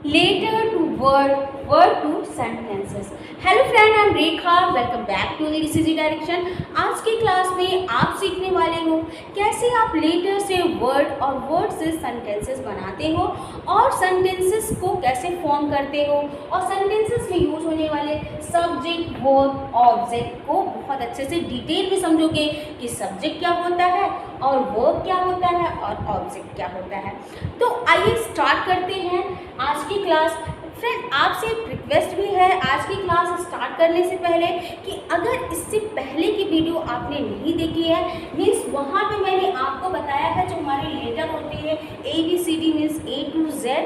Later to word, word to sentences. Hello friend, I am Rekha, welcome back to ECG direction. आज की class में आप सीखने वाले हो कैसे आप लेटर से वर्ड और वर्ड से सेंटेंसेस बनाते हो और सेंटेंसेस को कैसे फॉर्म करते हो और सेंटेंसेस में यूज होने वाले सब्जेक्ट, वर्ब, ऑब्जेक्ट को बहुत अच्छे से डिटेल में समझोगे कि सब्जेक्ट क्या होता है और वर्ब क्या होता है और ऑब्जेक्ट क्या होता है। तो आइए स्टार्ट करते हैं आज की क्लास। फ्रेंड, आपसे एक रिक्वेस्ट भी है आज की क्लास स्टार्ट करने से पहले कि अगर इससे पहले की वीडियो आपने नहीं देखी है, मीन्स वहाँ पे मैंने आपको बताया है जो हमारे लेटर होते हैं ABCD means A to Z,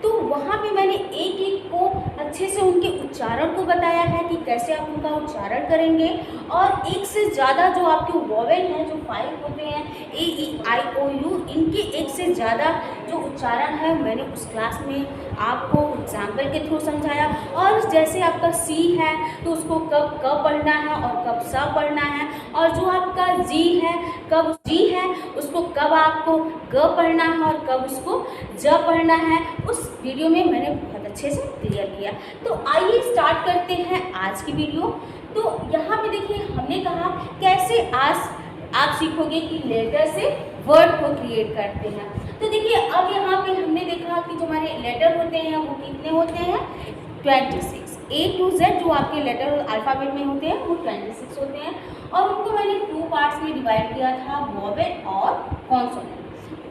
तो वहाँ पे मैंने एक एक को अच्छे से उनके उच्चारण को बताया है कि कैसे आप उनका उच्चारण करेंगे और एक से ज़्यादा जो आपके वोवेल हैं, जो 5 होते हैं A, E, I, O, U, इनके एक से ज़्यादा जो उच्चारण है मैंने उस क्लास में आपको एग्जाम्पल के थ्रू समझाया। और जैसे आपका C है तो उसको कब क पढ़ना है और कब स पढ़ना है, और जो आपका G है कब G है उसको कब आपको ग पढ़ना है और कब उसको ज पढ़ना है, उस वीडियो में मैंने बहुत अच्छे से क्लियर किया। तो आइए स्टार्ट करते हैं आज की वीडियो। तो यहाँ पे देखिए हमने कहा कैसे आज आप सीखोगे कि लेटर से वर्ड को क्रिएट करते हैं। तो देखिए अब यहाँ पे हमने देखा कि जो हमारे लेटर होते हैं वो कितने होते हैं 26। A to Z जो आपके लेटर अल्फ़ाबेट में होते हैं वो 26 होते हैं और उनको मैंने 2 पार्ट्स में डिवाइड किया था, वोवेल और कॉन्सोनेंट।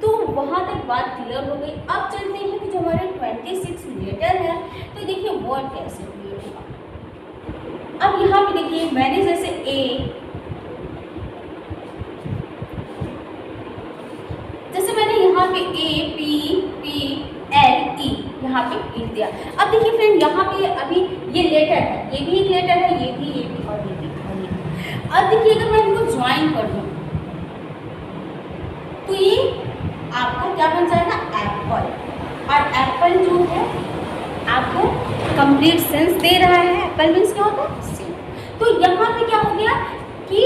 तो वहाँ तक बात क्लियर हो गई। अब चलते हैं कि जो हमारे 26 लेटर है तो देखिए वर्ड कैसे क्रिएट होगा। अब यहाँ पे देखिए मैंने जैसे मैंने यहाँ पे APPLE यहाँ पे लिख दिया। अब देखिए फ्रेंड यहाँ पे अभी ये लेटर है, ये भी एक लेटर है, ये भी और ये भी और ये भी। अब देखिए अगर मैं इनको ज्वाइन कर दूँ तो ये आपका क्या बन जाएगा एप्पल, और एप्पल जो है आपको कंप्लीट सेंस दे रहा है। एप्पल मीन्स क्या होता है सी। तो यहाँ पे क्या हो गया कि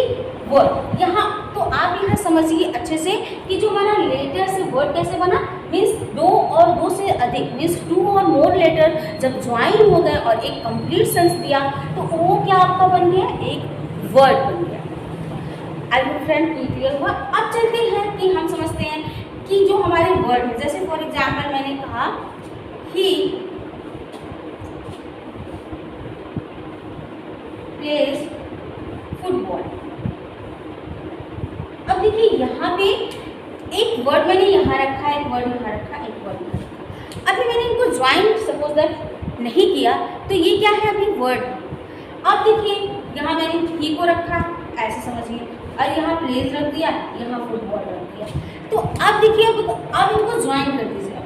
वर्ड, यहाँ तो आप यहाँ समझिए अच्छे से कि जो हमारा लेटर से वर्ड कैसे बना, मीन्स 2 और 2 से अधिक मीन्स 2 और मोर लेटर जब ज्वाइन हो गए और एक कंप्लीट सेंस दिया तो वो क्या आपका बन गया, एक वर्ड बन गया। आई होप फ्रेंड क्लियर हुआ। अब चलते हैं कि हम समझते हैं कि जो हमारे वर्ड है, जैसे फॉर एग्जाम्पल मैंने कहा ही प्लेज फुटबॉल। अब देखिए यहाँ पे एक वर्ड मैंने यहाँ रखा, एक वर्ड यहाँ रखा, एक वर्ड यहाँ रखा। अभी मैंने इनको ज्वाइन सपोज दैट नहीं किया तो ये क्या है अभी वर्ड। अब देखिए यहाँ मैंने ही को रखा ऐसे समझिए, और यहाँ प्लेस रख दिया, यहाँ फुटबॉल रख दिया। तो अब देखिए अब इनको ज्वाइन कर दीजिए।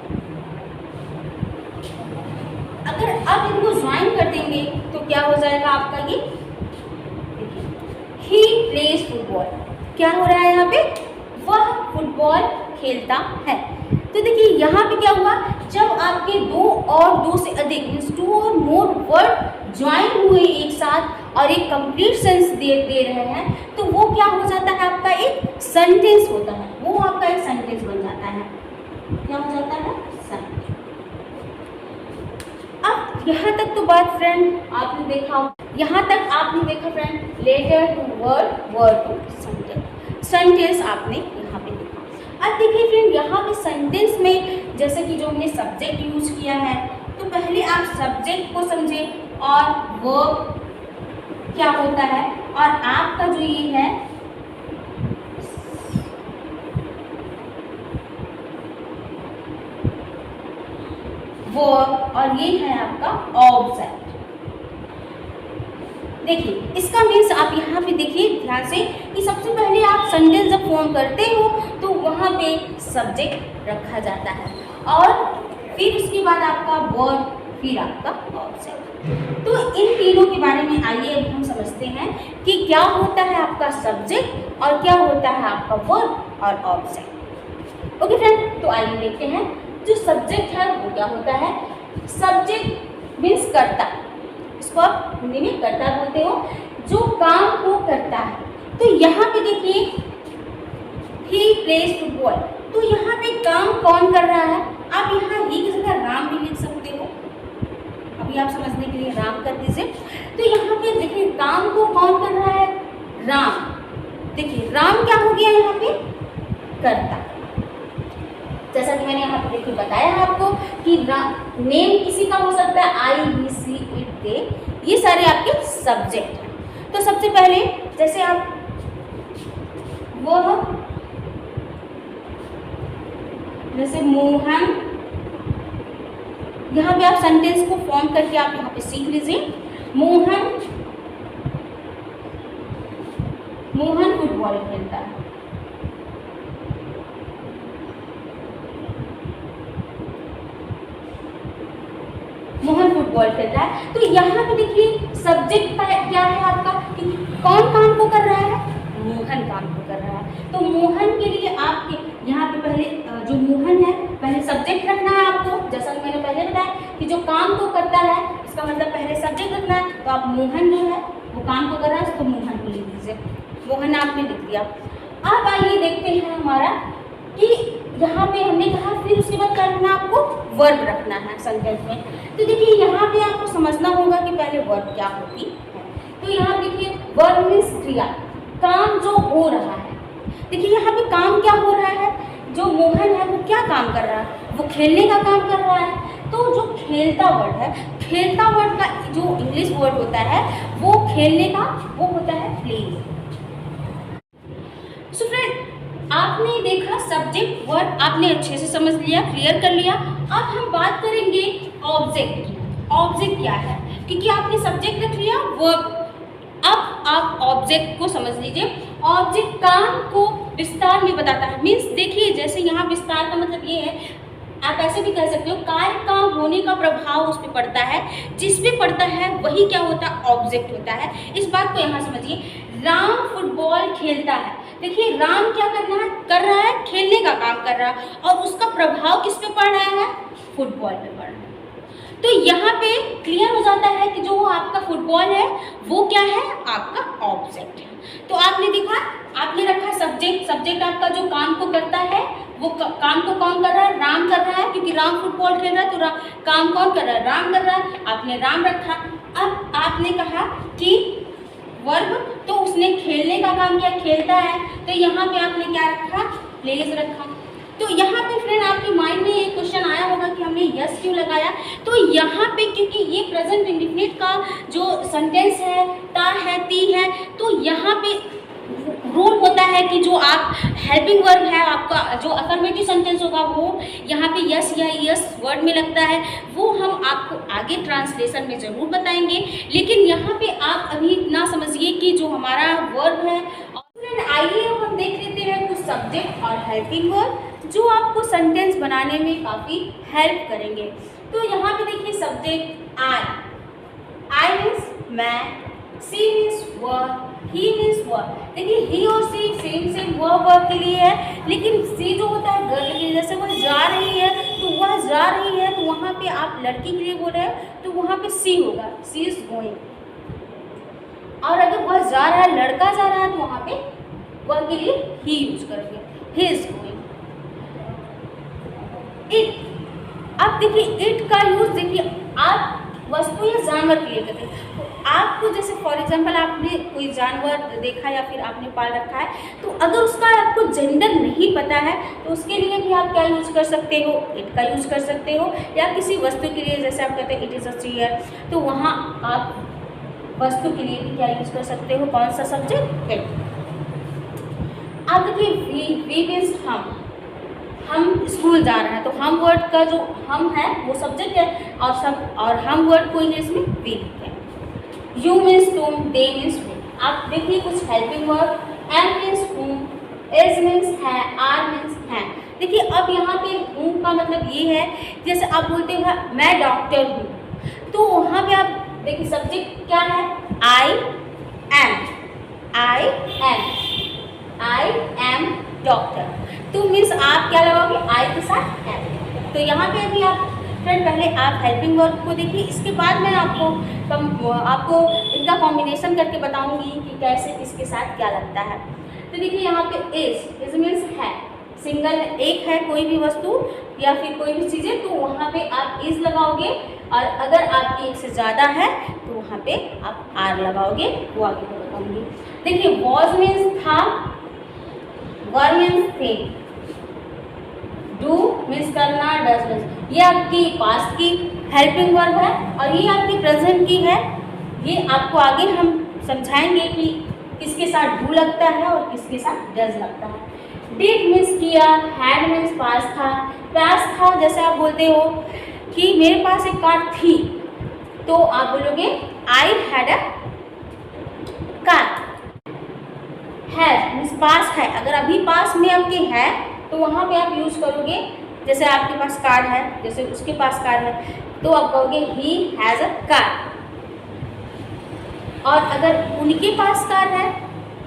अगर अब इनको ज्वाइन कर देंगे तो क्या हो जाएगा आपका ये, देखिए ही प्लेज फुटबॉल, क्या हो रहा है यहाँ पे, वह फुटबॉल खेलता है। तो देखिए यहाँ पे क्या हुआ, जब आपके 2 और 2 से अधिक मीन्स 2 और मोर वर्ड ज्वाइन हुए एक साथ और एक कंप्लीट सेंस दे रहे हैं तो वो क्या हो जाता है, आपका एक सेंटेंस होता है, वो आपका एक सेंटेंस बन जाता है। क्या हो जाता है, सेंटेंस। अब यहाँ तक तो बात फ्रेंड आपने देखा, यहाँ तक आपने देखा friend letter to word, word to sentence, sentence आपने यहाँ पे देखा। अब देखिए फ्रेंड यहाँ पे सेंटेंस में जैसे कि जो हमने सब्जेक्ट यूज किया है तो पहले आप सब्जेक्ट को समझे और वर्ब क्या होता है, और आपका जो ये है वर्ब और ये है आपका ऑब्जेक्ट। देखिए इसका मीन्स आप यहाँ पे देखिए ध्यान से कि सबसे पहले आप सेंटेंस जब फॉर्म करते हो तो वहाँ पे सब्जेक्ट रखा जाता है और फिर उसके बाद आपका वर्ब, फिर आपका ऑब्जेक्ट। तो इन तीनों के बारे में आइए अब हम समझते हैं कि क्या होता है आपका सब्जेक्ट और क्या होता है आपका वर्ब और ऑब्जेक्ट। ओके फ्रेंड, तो आइए देखते हैं जो सब्जेक्ट है वो क्या होता है। सब्जेक्ट मीन्स कर्ता, इसको आप हिंदी में कर्ता बोलते हो, जो काम को करता है। तो यहाँ पे देखिए ही प्लेज फुटबॉल, तो यहाँ पे काम कौन कर रहा है, आप यहाँ ही की जगह राम भी लिख सकते हो, भी आप समझने के लिए राम कर दीजिए। तो यहाँ पे देखिए काम को कौन कर रहा है, राम। देखिए राम क्या हो गया यहाँ पे, कर्ता। जैसा कि मैंने यहाँ पे देखिए बताया आपको कि नेम किसी का हो सकता है, आई, ही, सी, इट, दे, ये सारे आपके सब्जेक्ट हैं। तो सबसे पहले जैसे आप वह, जैसे मोहन, यहाँ पे आप सेंटेंस को फॉर्म करके आप यहाँ पे सीख लीजिए। मोहन फुटबॉल खेलता है। मोहन फुटबॉल खेलता है। तो यहाँ पे देखिए सब्जेक्ट क्या है आपका, कि कौन काम को कर रहा है, मोहन काम को कर रहा है। तो मोहन के लिए आपके यहाँ पे पहले जो मोहन है पहले सब्जेक्ट रखना है आपको, जैसा कि मैंने पहले बताया कि जो काम को करता है इसका मतलब पहले सब्जेक्ट रखना है। तो आप मोहन जो है वो काम को कर रहा है, तो मोहन को लिख दीजिए, मोहन आपने लिख दिया। अब आइए देखते हैं हमारा कि यहाँ पे हमने कहा फिर उसके बाद क्या रखना है, आपको वर्ब रखना है सेंटेंस में। तो देखिए यहाँ पे आपको समझना होगा कि पहले वर्ब क्या होती है। तो यहाँ देखिए वर्ब मीन्स क्रिया, काम जो हो रहा है। देखिए यहाँ पे काम क्या हो रहा है, जो मोहन है वो क्या काम कर रहा है, वो खेलने का काम कर रहा है। तो जो खेलता वर्ड है, खेलता वर्ड का जो इंग्लिश वर्ड होता है वो खेलने का वो होता है प्ले। सो फ्रेंड आपने देखा सब्जेक्ट वर्ब आपने अच्छे से समझ लिया, क्लियर कर लिया। अब हम बात करेंगे ऑब्जेक्ट की। ऑब्जेक्ट क्या है, क्योंकि आपने सब्जेक्ट रख लिया, वर्ब। अब आप ऑब्जेक्ट को समझ लीजिए। ऑब्जेक्ट काम को विस्तार में बताता है। मीन्स देखिए जैसे यहाँ विस्तार का मतलब ये है, आप ऐसे भी कह सकते हो कार्य का होने का प्रभाव उस पर पड़ता है, जिस पे पड़ता है वही क्या होता है, ऑब्जेक्ट होता है। इस बात को यहाँ समझिए। राम फुटबॉल खेलता है। देखिए राम क्या कर रहा है, खेलने का काम कर रहा है, और उसका प्रभाव किस पे पड़ रहा है, फुटबॉल पे पड़ रहा है। तो यहाँ पे क्लियर हो जाता है कि जो आपका फुटबॉल है वो क्या है, आपका ऑब्जेक्ट है। तो आपने देखा, आपने रखा सब्जेक्ट। सब्जेक्ट आपका जो काम को करता है वो काम को कौन कर रहा है, राम कर रहा है, क्योंकि राम फुटबॉल खेल रहा है। तो काम कौन कर रहा है, राम कर रहा है। आपने राम रखा। अब आपने कहा कि वर्ब, तो उसने खेलने का काम किया, खेलता है। तो यहाँ पे आपने क्या रखा, प्लेज रखा। तो यहाँ पे फ्रेंड आपके माइंड में ये क्वेश्चन आया होगा कि हमने यस क्यों लगाया। तो यहाँ पे क्योंकि ये प्रेजेंट इंडिफिनिट का जो सेंटेंस है, ता है, ती है, तो यहाँ पे रूल होता है कि जो आप हेल्पिंग वर्ब है आपका, जो अफर्मेटिव सेंटेंस होगा वो यहाँ पे यस या यस वर्ड में लगता है। वो हम आपको आगे ट्रांसलेशन में ज़रूर बताएंगे, लेकिन यहाँ पे आप अभी इतना समझिए कि जो हमारा वर्ब है। आइए अब हम देख लेते हैं कुछ सब्जेक्ट और हेल्पिंग वर्ब जो आपको सेंटेंस बनाने में काफ़ी हेल्प करेंगे। तो यहाँ पे देखिए सब्जेक्ट आई मीन्स मैं, सी मीन्स वह, ही मीन्स वह। देखिए ही और सी सेम वर्ब के लिए है, लेकिन सी जो होता है गर्ल के लिए। जैसे वह जा रही है तो वह जा रही है, तो वहाँ पे आप लड़की के लिए बोल रहे हैं तो वहाँ पे सी होगा, सी इज गोइंग। और अगर वह जा रहा है, लड़का जा रहा है, तो वहाँ पे वह के लिए ही यूज करेंगे, ही इज गोइंग। इट, अब देखिए इट का यूज देखिए आप वस्तु या जानवर के लिए करते हैं। तो आपको जैसे फॉर एग्जांपल आपने कोई जानवर देखा या फिर आपने पाल रखा है, तो अगर उसका आपको जेंडर नहीं पता है तो उसके लिए भी आप क्या यूज कर सकते हो, इट का यूज कर सकते हो। या किसी वस्तु के लिए जैसे आप कहते हैं इट इज़ अ चेयर, तो वहाँ आप वस्तु के लिए भी क्या यूज कर सकते हो, कौन सा सब्जेक्ट, इट। अब देखिए वी मीन्स हम स्कूल जा रहे हैं, तो हम वर्ड का जो हम है वो सब्जेक्ट है, और हम वर्ड को इंग्लिश में वी लिखते हैं। यू मीन्स तुम, दे मीन्स वे। आप देखिए कुछ हेल्पिंग वर्ड, एम मीन्स हूँ, एज मीन्स है, आर मीन्स है। देखिए अब यहाँ पे हूँ का मतलब ये है, जैसे आप बोलते हो मैं डॉक्टर हूँ, तो वहाँ पे आप देखिए सब्जेक्ट क्या है, आई एम डॉक्टर। तो मीन्स आप क्या लगाओगे, आई के साथ एम। तो यहाँ पे अभी आप फ्रेंड पहले आप हेल्पिंग वर्ब को देखिए, इसके बाद मैं आपको इनका कॉम्बिनेशन करके बताऊंगी कि कैसे किसके साथ क्या लगता है। तो देखिए यहाँ पे इज मीन्स है, सिंगल एक है कोई भी वस्तु या फिर कोई भी चीज़ें, तो वहाँ पे आप इज लगाओगे। और अगर आपकी एक से ज़्यादा है तो वहाँ पे आप आर लगाओगे, वो आगे को बताऊँगी। देखिए वॉज मीन्स था, वर मीन्स थे, डू मीन्स करना, डज मीन्स, ये आपकी पास्ट की हेल्पिंग वर्ब है और ये आपकी प्रेजेंट की है। ये आपको आगे हम समझाएंगे कि किसके साथ डू लगता है और किसके साथ डज लगता है। डिड मीन्स किया, हैड मीन्स पास था, पास था जैसे आप बोलते हो कि मेरे पास एक कार थी, तो आप बोलोगे I had a car. Has means पास है, अगर अभी पास में आपके है तो वहाँ पे आप यूज करोगे, जैसे आपके पास कार है, जैसे उसके पास कार है तो आप कहोगे ही हैज अ कार। और अगर उनके पास कार है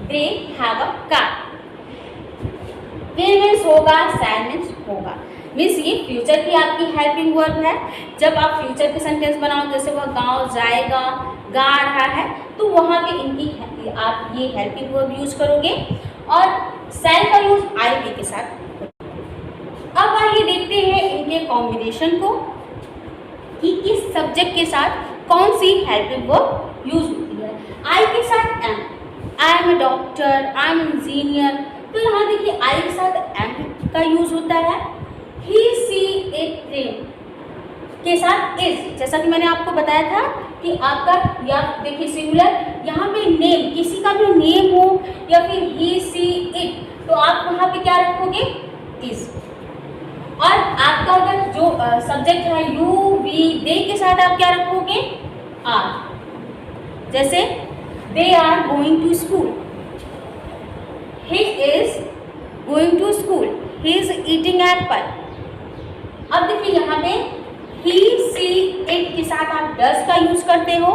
they have a car. Will means होगा, शैल मीन्स होगा, मीन्स ये फ्यूचर की आपकी हेल्पिंग वर्ब है। जब आप फ्यूचर के सेंटेंस बनाओ, जैसे वह गांव जाएगा, गा रहा है, तो वहाँ पे इनकी आप ये हेल्पिंग वर्ब यूज करोगे और शैल का यूज आई बी के साथ। अब आइए देखते हैं इनके कॉम्बिनेशन को कि किस सब्जेक्ट के साथ कौन सी हेल्पिंग वर्ब यूज होती है। आई के साथ am, I am a doctor, I am engineer, तो यहाँ देखिए आई के साथ एम का यूज होता है। ही सी इट ट्रेन के साथ इज, जैसा कि मैंने आपको बताया था कि आपका या देखिए सिंगुलर, यहाँ पे नेम, किसी का भी नेम हो या फिर ही सी इट, तो आप वहाँ पे क्या रखोगे इज। और आपका अगर जो सब्जेक्ट है यू वी दे के साथ आप क्या रखोगे आर, जैसे they are going to school, he is going to school, he is eating apple। अब देखिए यहाँ पे he she it के साथ आप does का यूज करते हो,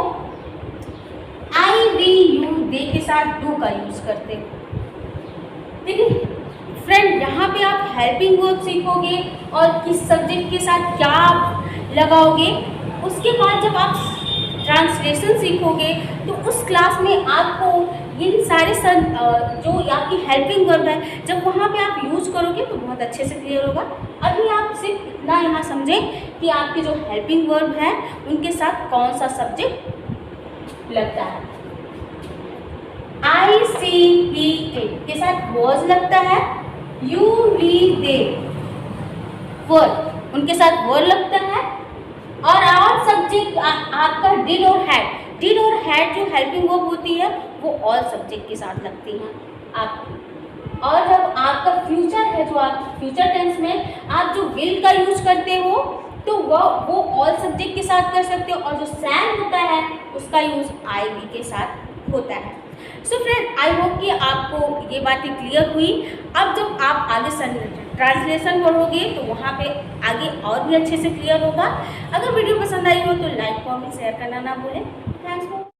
I we you they के साथ do का यूज करते हो। देखिए फ्रेंड, यहाँ पे आप हेल्पिंग वर्ब सीखोगे और किस सब्जेक्ट के साथ क्या आप लगाओगे। उसके बाद जब आप ट्रांसलेशन सीखोगे तो उस क्लास में आपको इन सारे जो आपकी हेल्पिंग वर्ब है, जब वहाँ पे आप यूज करोगे तो बहुत अच्छे से क्लियर होगा। अभी आप सिर्फ इतना यहाँ समझें कि आपकी जो हेल्पिंग वर्ब है उनके साथ कौन सा सब्जेक्ट लगता है। आई सी ही इट के साथ वॉज लगता है, यू वी दे वर्ब उनके साथ वर्ब लगता है, और सब्जेक्ट आपका डिड और हैड, डिड और हैड जो हेल्पिंग वर्ब होती है वो ऑल सब्जेक्ट के साथ लगती हैं आप। और जब आपका फ्यूचर है, जो आप फ्यूचर टेंस में आप जो विल का यूज करते हो तो वो ऑल सब्जेक्ट के साथ कर सकते हो, और जो शैल होता है उसका यूज आई बी के साथ होता है। सो फ्रेंड, आई होप कि आपको ये बातें क्लियर हुई। अब जब आप आगे ट्रांसलेशन पढ़ोगे तो वहाँ पे आगे और भी अच्छे से क्लियर होगा। अगर वीडियो पसंद आई हो तो लाइक, कमेंट, शेयर करना ना भूलें। Thanks for